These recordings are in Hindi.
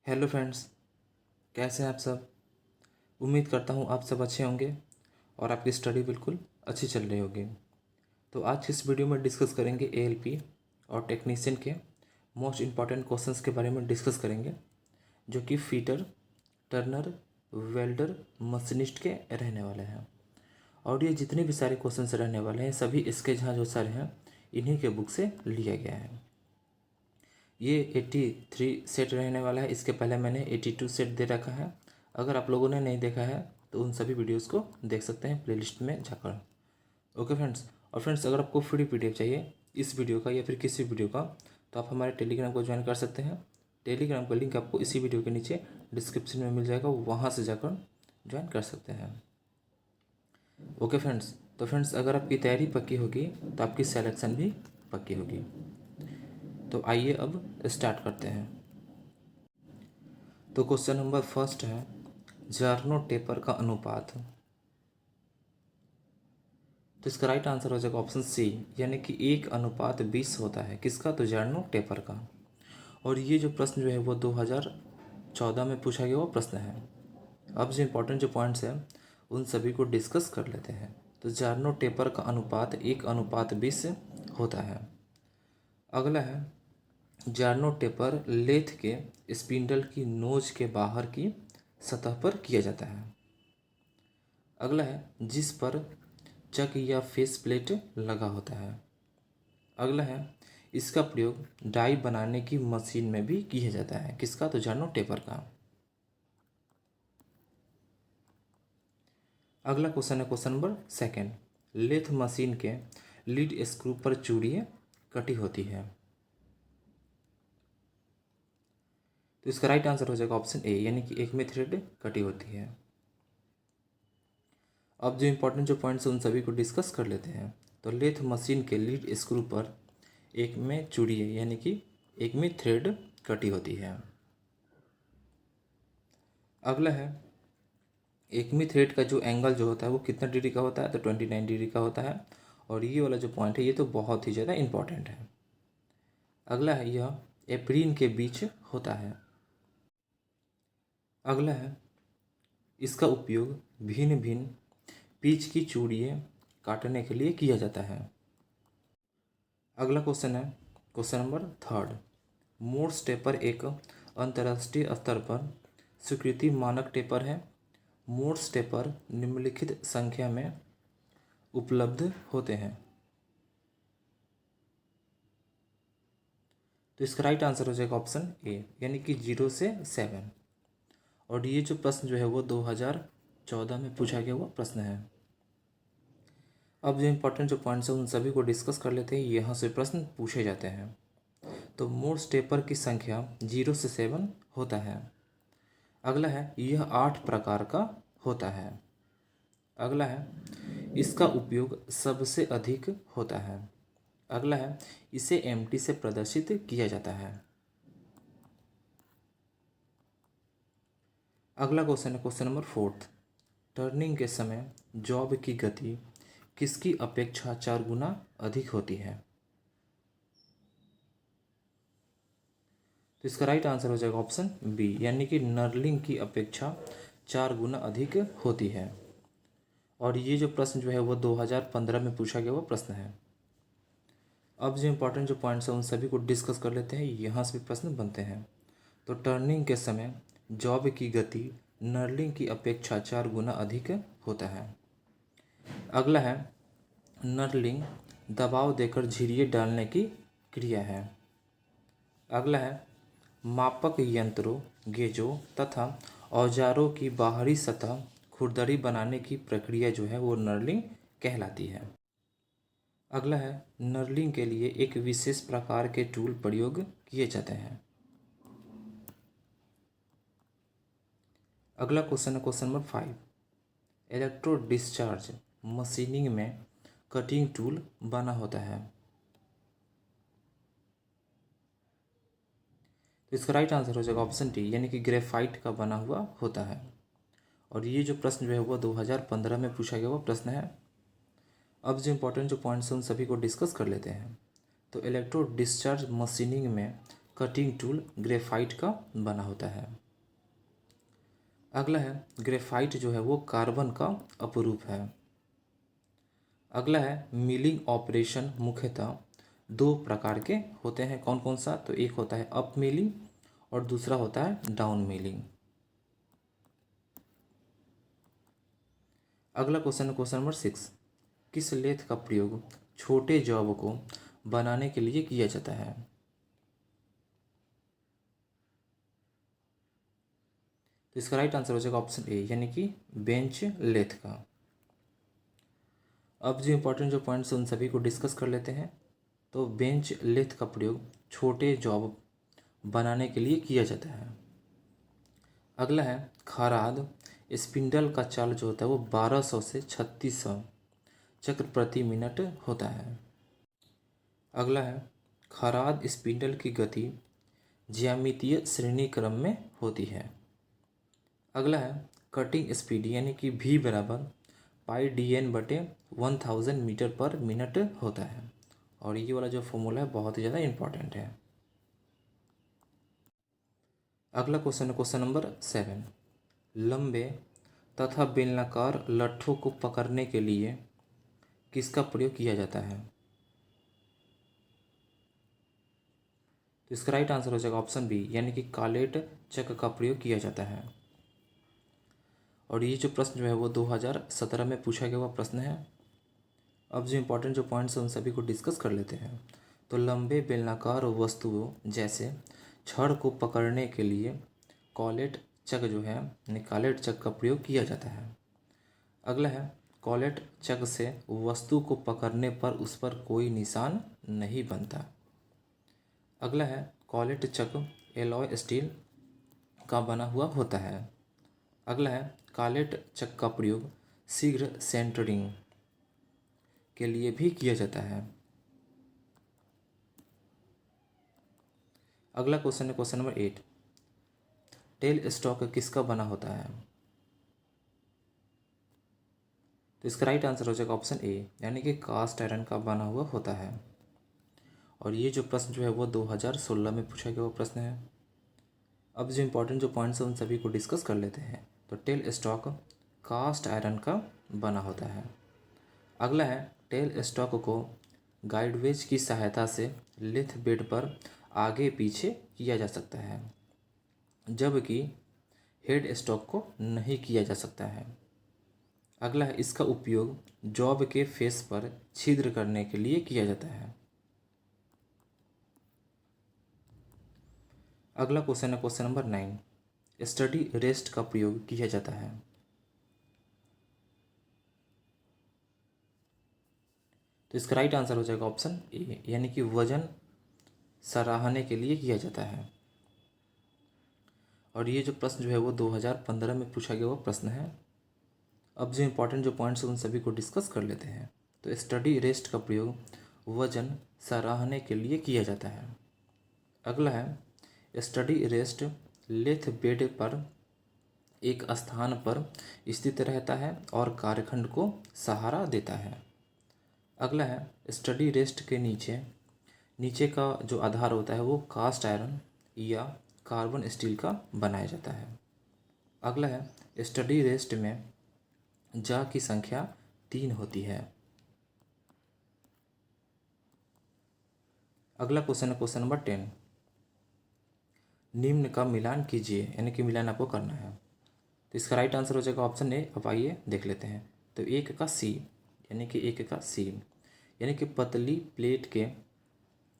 हेलो फ्रेंड्स, कैसे हैं आप सब। उम्मीद करता हूँ आप सब अच्छे होंगे और आपकी स्टडी बिल्कुल अच्छी चल रही होगी। तो आज की इस वीडियो में डिस्कस करेंगे एएलपी और टेक्नीशियन के मोस्ट इम्पॉर्टेंट क्वेश्चंस के बारे में डिस्कस करेंगे, जो कि फीटर, टर्नर, वेल्डर, मशीनिस्ट के रहने वाले हैं। और ये जितने भी सारे क्वेश्चंस रहने वाले हैं सभी इसके जहाँ जो सर हैं इन्हीं के बुक से लिया गया है। ये 83 सेट रहने वाला है। इसके पहले मैंने 82 सेट दे रखा है। अगर आप लोगों ने नहीं देखा है तो उन सभी वीडियोस को देख सकते हैं प्लेलिस्ट में जाकर। ओके फ्रेंड्स, और फ्रेंड्स अगर आपको फ्री पीडीएफ चाहिए इस वीडियो का या फिर किसी वीडियो का तो आप हमारे टेलीग्राम को ज्वाइन कर सकते हैं। टेलीग्राम का लिंक आपको इसी वीडियो के नीचे डिस्क्रिप्शन में मिल जाएगा, वहाँ से जाकर ज्वाइन कर सकते हैं। ओके फ्रेंड्स, तो फ्रेंड्स अगर आपकी तैयारी पक्की होगी तो आपकी सिलेक्शन भी पक्की होगी। तो आइए अब स्टार्ट करते हैं। तो क्वेश्चन नंबर फर्स्ट है, जार्नो टेपर का अनुपात। तो इसका राइट आंसर हो जाएगा ऑप्शन सी, यानी कि 1:20 होता है। किसका? तो जार्नो टेपर का। और ये जो प्रश्न जो है वो 2014 में पूछा गया वो प्रश्न है। अब जो इम्पोर्टेंट जो पॉइंट्स हैं उन सभी को डिस्कस कर लेते हैं। तो जार्नो टेपर का अनुपात 1:20 होता है। अगला है, जार्नो टेपर लेथ के स्पिंडल की नोज के बाहर की सतह पर किया जाता है। अगला है, जिस पर चक या फेस प्लेट लगा होता है। अगला है, इसका प्रयोग डाई बनाने की मशीन में भी किया जाता है। किसका? तो जार्नो टेपर का। अगला क्वेश्चन है question number second, lathe machine के लीड स्क्रू पर चूड़ियाँ कटी होती है। तो इसका राइट आंसर हो जाएगा ऑप्शन ए, यानी कि एक में थ्रेड कटी होती है। अब जो इम्पोर्टेंट जो पॉइंट्स हैं उन सभी को डिस्कस कर लेते हैं। तो लेथ मशीन के लीड स्क्रू पर एक में चूड़ियाँ यानी कि एक में थ्रेड कटी होती है। अगला है, एक में थ्रेड का जो एंगल जो होता है वो कितना डिग्री का होता है? तो 29 डिग्री का होता है। और ये वाला जो पॉइंट है ये तो बहुत ही ज़्यादा इम्पॉर्टेंट है। अगला है, यह एप्रीन के बीच होता है। अगला है, इसका उपयोग भिन्न भिन्न पीच की चूड़ियाँ काटने के लिए किया जाता है। अगला क्वेश्चन है question number third, Morse taper एक अंतर्राष्ट्रीय स्तर पर स्वीकृति मानक टेपर है। मोर्स टेपर निम्नलिखित संख्या में उपलब्ध होते हैं। तो इसका राइट आंसर हो जाएगा ऑप्शन ए, यानी कि 0 से 7। और ये जो प्रश्न जो है वो 2014 में पूछा गया हुआ प्रश्न है। अब जो इम्पोर्टेंट जो पॉइंट्स हैं उन सभी को डिस्कस कर लेते हैं। यहाँ से प्रश्न पूछे जाते हैं। तो मोर्स टेपर की संख्या 0 से 7 होता है। अगला है, यह 8 प्रकार का होता है। अगला है, इसका उपयोग सबसे अधिक होता है। अगला है, इसे एमटी से प्रदर्शित किया जाता है। अगला क्वेश्चन है क्वेश्चन नंबर फोर्थ, टर्निंग के समय जॉब की गति किसकी अपेक्षा 4 गुना अधिक होती है? तो इसका राइट आंसर हो जाएगा ऑप्शन बी, यानी कि नर्लिंग की अपेक्षा 4 गुना अधिक होती है। और ये जो प्रश्न जो है वो 2015 में पूछा गया वो प्रश्न है। अब जो इम्पोर्टेंट जो पॉइंट्स हैं उन सभी को डिस्कस कर लेते हैं। यहाँ से भी प्रश्न बनते हैं। तो टर्निंग के समय जॉब की गति नर्लिंग की अपेक्षा 4 गुना अधिक होता है। अगला है, नर्लिंग दबाव देकर झिरियाँ डालने की क्रिया है। अगला है, मापक यंत्रों, गेजों तथा औजारों की बाहरी सतह खुरदरी बनाने की प्रक्रिया जो है वो नर्लिंग कहलाती है। अगला है, नर्लिंग के लिए एक विशेष प्रकार के टूल प्रयोग किए जाते हैं। अगला क्वेश्चन है question number 5, electro discharge machining में कटिंग टूल बना होता है। तो इसका राइट आंसर हो जाएगा ऑप्शन डी, यानी कि ग्रेफाइट का बना हुआ होता है। और ये जो प्रश्न जो है वो 2015 में पूछा गया वो प्रश्न है। अब जो इम्पोर्टेंट जो पॉइंट्स हैं उन सभी को डिस्कस कर लेते हैं। तो इलेक्ट्रो डिस्चार्ज मशीनिंग में कटिंग टूल ग्रेफाइट का बना होता है। अगला है ग्रेफाइट जो है वो कार्बन का अपरूप है। अगला है मिलिंग ऑपरेशन मुख्यतः दो प्रकार के होते हैं। कौन कौन सा? तो एक होता है अप मिलिंग और दूसरा होता है डाउन मिलिंग। अगला क्वेश्चन है क्वेश्चन नंबर 6। किस लेथ का प्रयोग छोटे जॉब को बनाने के लिए किया जाता है? तो इसका राइट आंसर हो जाएगा ऑप्शन ए, यानी कि बेंच लेथ का। अब जो इंपॉर्टेंट जो पॉइंट्स हैं उन सभी को डिस्कस कर लेते हैं। तो बेंच लेथ का प्रयोग छोटे जॉब बनाने के लिए किया जाता है। अगला है खराद स्पिंडल का चाल जो होता है वो 1200 से 3600 चक्र प्रति मिनट होता है। अगला है खराद स्पिंडल की गति ज्यामितीय श्रेणी क्रम में होती है। अगला है कटिंग स्पीड यानी कि v बराबर पाई dn/1000 मीटर पर मिनट होता है। और ये वाला जो फॉर्मूला है बहुत ही ज़्यादा इंपॉर्टेंट है। अगला क्वेश्चन है क्वेश्चन नंबर 7। लंबे तथा बेलनाकार लट्ठों को पकड़ने के लिए किसका प्रयोग किया जाता है? तो इसका राइट आंसर हो जाएगा ऑप्शन बी, यानी कि कालेट चक्र का प्रयोग किया जाता है। और ये जो प्रश्न जो है वो 2017 में पूछा गया हुआ प्रश्न है। अब जो इम्पोर्टेंट जो पॉइंट्स हैं उन सभी को डिस्कस कर लेते हैं। तो लंबे बेलनाकार वस्तुओं जैसे छड़ को पकड़ने के लिए कॉलेट चक जो है यानी कॉलेट चक का प्रयोग किया जाता है। अगला है कॉलेट चक से वस्तु को पकड़ने पर उस पर कोई निशान नहीं बनता। अगला है कॉलेट चक एलॉय स्टील का बना हुआ होता है। अगला है कॉलेट चक का प्रयोग शीघ्र सेंटरिंग के लिए भी किया जाता है। अगला क्वेश्चन है क्वेश्चन नंबर 8। टेल स्टॉक किसका बना होता है? तो इसका राइट आंसर हो जाएगा ऑप्शन ए, यानी कि कास्ट आयरन का बना हुआ होता है। और ये जो प्रश्न जो है वो 2016 में पूछा गया वो प्रश्न है। अब जो इम्पोर्टेंट जो पॉइंट्स हैं उन सभी को डिस्कस कर लेते हैं। तो टेल स्टॉक कास्ट आयरन का बना होता है। अगला है टेल स्टॉक को गाइडवेज की सहायता से लेथ बेड पर आगे पीछे किया जा सकता है, जबकि हेड स्टॉक को नहीं किया जा सकता है। अगला है इसका उपयोग जॉब के फेस पर छिद्र करने के लिए किया जाता है। अगला क्वेश्चन है क्वेश्चन नंबर 9। स्टडी रेस्ट का प्रयोग किया जाता है। तो इसका राइट आंसर हो जाएगा ऑप्शन ए, यानी कि वजन सराहने के लिए किया जाता है। और ये जो प्रश्न जो है वो 2015 में पूछा गया वो प्रश्न है। अब जो इम्पोर्टेंट जो पॉइंट्स हैं उन सभी को डिस्कस कर लेते हैं। तो स्टडी रेस्ट का प्रयोग वजन सराहने के लिए किया जाता है। अगला है स्टडी रेस्ट लेथ बेड पर एक स्थान पर स्थित रहता है और कार्यखंड को सहारा देता है। अगला है स्टडी रेस्ट के नीचे नीचे का जो आधार होता है वो कास्ट आयरन या कार्बन स्टील का बनाया जाता है। अगला है स्टडी रेस्ट में जा की संख्या 3 होती है। अगला क्वेश्चन है क्वेश्चन नंबर 10। निम्न का मिलान कीजिए, यानी कि मिलान आपको करना है। तो इसका राइट आंसर हो जाएगा ऑप्शन ए। अब आइए देख लेते हैं। तो एक का सी, यानी कि एक का सी, यानी कि पतली प्लेट के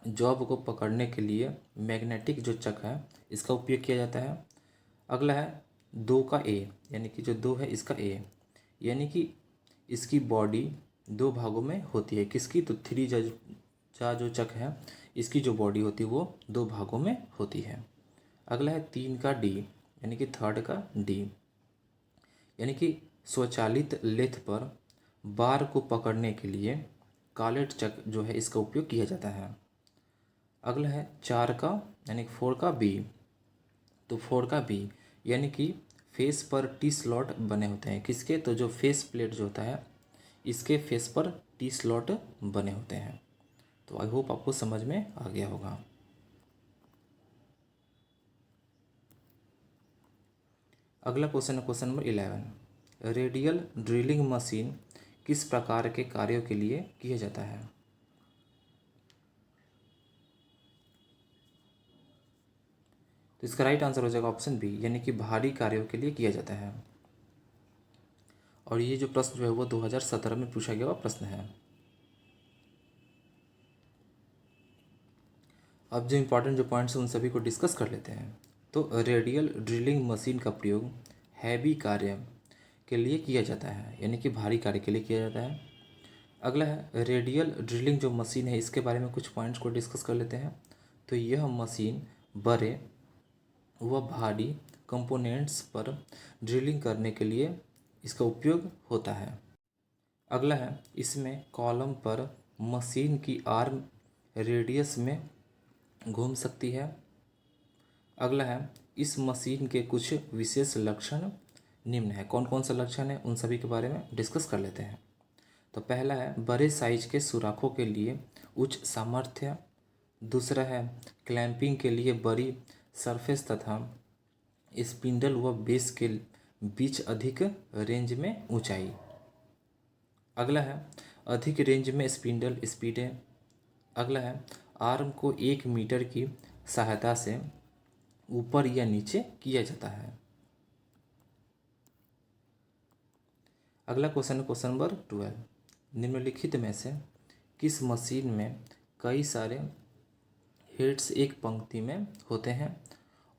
जॉब को पकड़ने के लिए मैग्नेटिक जो चक है इसका उपयोग किया जाता है। अगला है 2 का ए, यानी कि जो 2 है इसका ए, यानी कि इसकी बॉडी 2 भागों में होती है। किसकी? तो 3 जा जो चक है इसकी जो बॉडी होती है वो 2 भागों में होती है। अगला है 3 का डी, यानी कि थर्ड का डी, यानी कि स्वचालित लेथ पर बार को पकड़ने के लिए कॉलेट चक जो है इसका उपयोग किया जाता है। अगला है 4 का, यानी कि 4 का बी। तो 4 का बी यानी कि फेस पर टी स्लॉट बने होते हैं। किसके? तो जो फेस प्लेट जो होता है इसके फेस पर टी स्लॉट बने होते हैं। तो आई होप आपको समझ में आ गया होगा। अगला क्वेश्चन है question number 11। Radial drilling machine किस प्रकार के कार्यों के लिए किया जाता है? तो इसका राइट आंसर हो जाएगा ऑप्शन बी, यानी कि भारी कार्यों के लिए किया जाता है। और ये जो प्रश्न जो है वो 2017 में पूछा गया हुआ प्रश्न है। अब जो इम्पोर्टेंट जो पॉइंट्स हैं उन सभी को डिस्कस कर लेते हैं। तो रेडियल ड्रिलिंग मशीन का प्रयोग हैवी कार्य के लिए किया जाता है, यानी कि भारी कार्य के लिए किया जाता है। अगला है रेडियल ड्रिलिंग जो मशीन है, इसके बारे में कुछ पॉइंट्स को डिस्कस कर लेते हैं। तो यह मशीन बड़े व भारी कंपोनेंट्स पर ड्रिलिंग करने के लिए इसका उपयोग होता है। अगला है इसमें कॉलम पर मशीन की आर्म रेडियस में घूम सकती है। अगला है इस मशीन के कुछ विशेष लक्षण निम्न है। कौन कौन सा लक्षण है उन सभी के बारे में डिस्कस कर लेते हैं। तो पहला है बड़े साइज के सुराखों के लिए उच्च सामर्थ्य। दूसरा है क्लैंपिंग के लिए बड़ी सरफेस तथा स्पिंडल व बेस के बीच अधिक रेंज में ऊंचाई। अगला है अधिक रेंज में स्पिंडल स्पीडें। अगला है आर्म को 1 मीटर की सहायता से ऊपर या नीचे किया जाता है। अगला क्वेश्चन है क्वेश्चन नंबर 12। निम्नलिखित में से किस मशीन में कई सारे हेड्स एक पंक्ति में होते हैं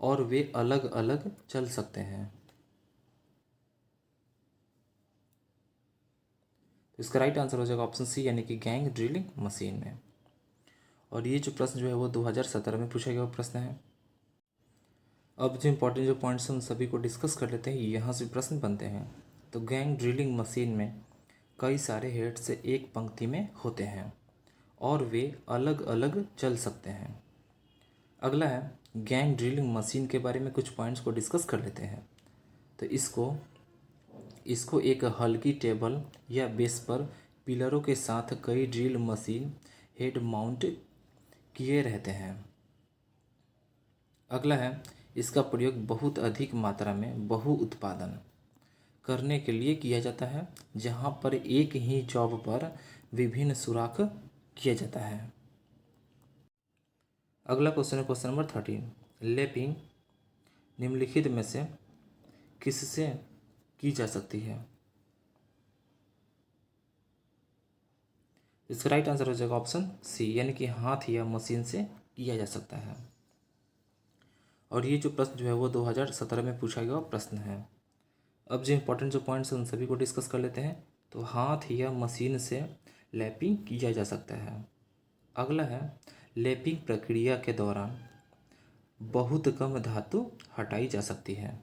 और वे अलग अलग चल सकते हैं? तो इसका राइट आंसर हो जाएगा ऑप्शन सी, यानी कि गैंग ड्रिलिंग मशीन में। और ये जो प्रश्न जो है वो 2017 में पूछा गया प्रश्न है। अब जो इम्पोर्टेंट जो पॉइंट्स हैं उन सभी को डिस्कस कर लेते हैं। यहाँ से प्रश्न बनते हैं। तो गैंग ड्रिलिंग मशीन में कई सारे हेड से एक पंक्ति में होते हैं और वे अलग अलग चल सकते हैं। अगला है गैंग ड्रिलिंग मशीन के बारे में कुछ पॉइंट्स को डिस्कस कर लेते हैं। तो इसको एक हल्की टेबल या बेस पर पिलरों के साथ कई ड्रिल मशीन हेड माउंट किए रहते हैं। अगला है इसका प्रयोग बहुत अधिक मात्रा में बहु उत्पादन करने के लिए किया जाता है, जहां पर एक ही जॉब पर विभिन्न सुराख किया जाता है। अगला क्वेश्चन है क्वेश्चन नंबर 13। लैपिंग निम्नलिखित में से किससे की जा सकती है? इसका राइट आंसर हो जाएगा ऑप्शन सी, यानी कि हाथ या मशीन से किया जा सकता है। और ये जो प्रश्न जो है वो 2017 में पूछा गया प्रश्न है। अब जो इम्पोर्टेंट जो पॉइंट्स हैं उन सभी को डिस्कस कर लेते हैं। तो हाथ या मशीन से लैपिंग किया जा सकता है। अगला है लैपिंग प्रक्रिया के दौरान बहुत कम धातु हटाई जा सकती है।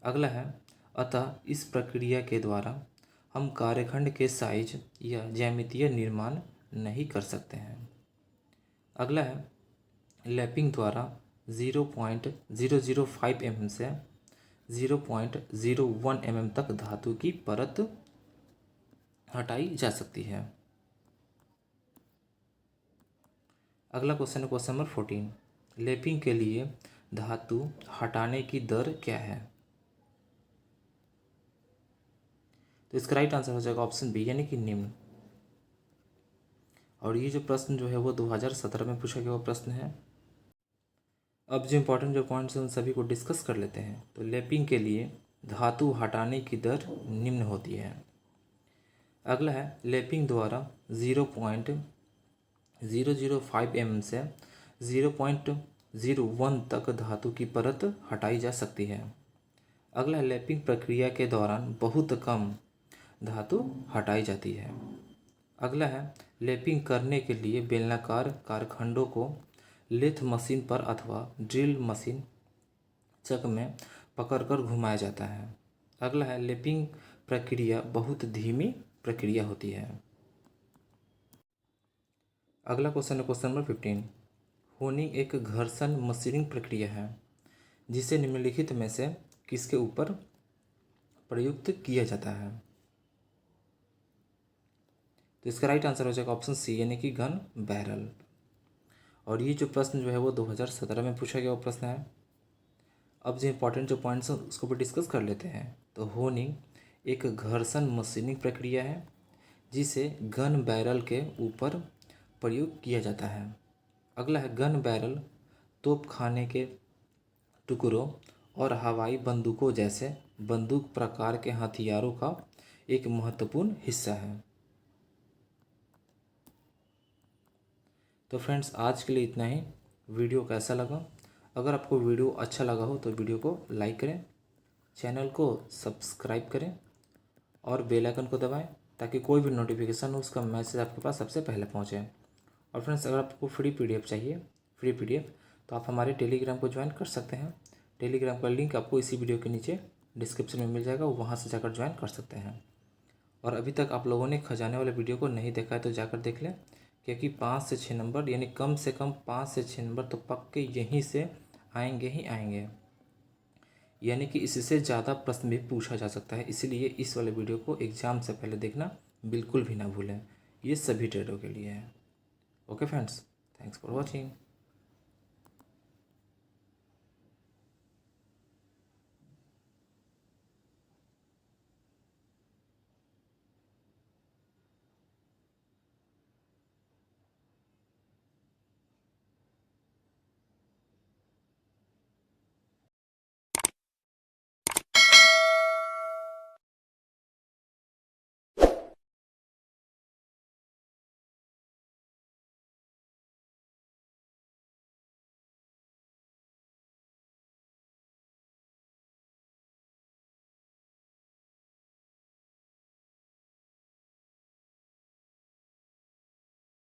अगला है अतः इस प्रक्रिया के द्वारा हम कार्यखंड के साइज या ज्यामितीय निर्माण नहीं कर सकते हैं। अगला है लैपिंग द्वारा 0.005 mm से 0.01 mm तक धातु की परत हटाई जा सकती है। अगला क्वेश्चन है क्वेश्चन नंबर 14। लैपिंग के लिए धातु हटाने की दर क्या है? तो इसका राइट आंसर हो जाएगा ऑप्शन बी, यानी कि निम्न। और ये जो प्रश्न जो है वो 2017 में पूछा गया प्रश्न है। अब जो इम्पोर्टेंट जो पॉइंट्स हैं उन सभी को डिस्कस कर लेते हैं। तो लैपिंग के लिए धातु हटाने की दर निम्न होती है। अगला है लैपिंग द्वारा 0.005 mm से 0.01 तक धातु की परत हटाई जा सकती है। अगला है लैपिंग प्रक्रिया के दौरान बहुत कम धातु हटाई जाती है। अगला है लैपिंग करने के लिए बेलनाकार कारखंडों को लेथ मशीन पर अथवा ड्रिल मशीन चक में पकड़कर घुमाया जाता है। अगला है लैपिंग प्रक्रिया बहुत धीमी प्रक्रिया होती है। अगला क्वेश्चन है क्वेश्चन नंबर 15। होनिंग एक घर्षण मशीनिंग प्रक्रिया है जिसे निम्नलिखित में से किसके ऊपर प्रयुक्त किया जाता है? तो इसका राइट आंसर हो जाएगा ऑप्शन सी, यानी कि गन बैरल। और ये जो प्रश्न जो है वो 2017 में पूछा गया प्रश्न है। अब जो इम्पोर्टेंट जो पॉइंट्स हैं उसको भी डिस्कस कर लेते हैं। तो होनिंग एक घर्षण मशीनिंग प्रक्रिया है जिसे गन बैरल के ऊपर प्रयोग किया जाता है। अगला है गन बैरल तोप खाने के टुकड़ों और हवाई बंदूकों जैसे बंदूक प्रकार के हथियारों का एक महत्वपूर्ण हिस्सा है। तो फ्रेंड्स आज के लिए इतना ही। वीडियो कैसा लगा? अगर आपको वीडियो अच्छा लगा हो तो वीडियो को लाइक करें, चैनल को सब्सक्राइब करें और बेल आइकन को दबाएं ताकि कोई भी नोटिफिकेशन हो उसका मैसेज आपके पास सबसे पहले पहुंचे। और फ्रेंड्स अगर आपको फ्री पीडीएफ चाहिए, फ्री पीडीएफ, तो आप हमारे टेलीग्राम को ज्वाइन कर सकते हैं। टेलीग्राम का लिंक आपको इसी वीडियो के नीचे डिस्क्रिप्शन में मिल जाएगा, वहाँ से जाकर ज्वाइन कर सकते हैं। और अभी तक आप लोगों ने खजाने वाले वीडियो को नहीं देखा है तो जाकर देख लें, क्योंकि 5 से 6 नंबर यानी कम से कम 5 से 6 नंबर तो पक्के यहीं से आएंगे ही आएंगे, यानी कि इससे ज़्यादा प्रश्न भी पूछा जा सकता है। इसीलिए इस वाले वीडियो को एग्ज़ाम से पहले देखना बिल्कुल भी ना भूलें। ये सभी ट्रेडों के लिए है। Okay friends, thanks for watching.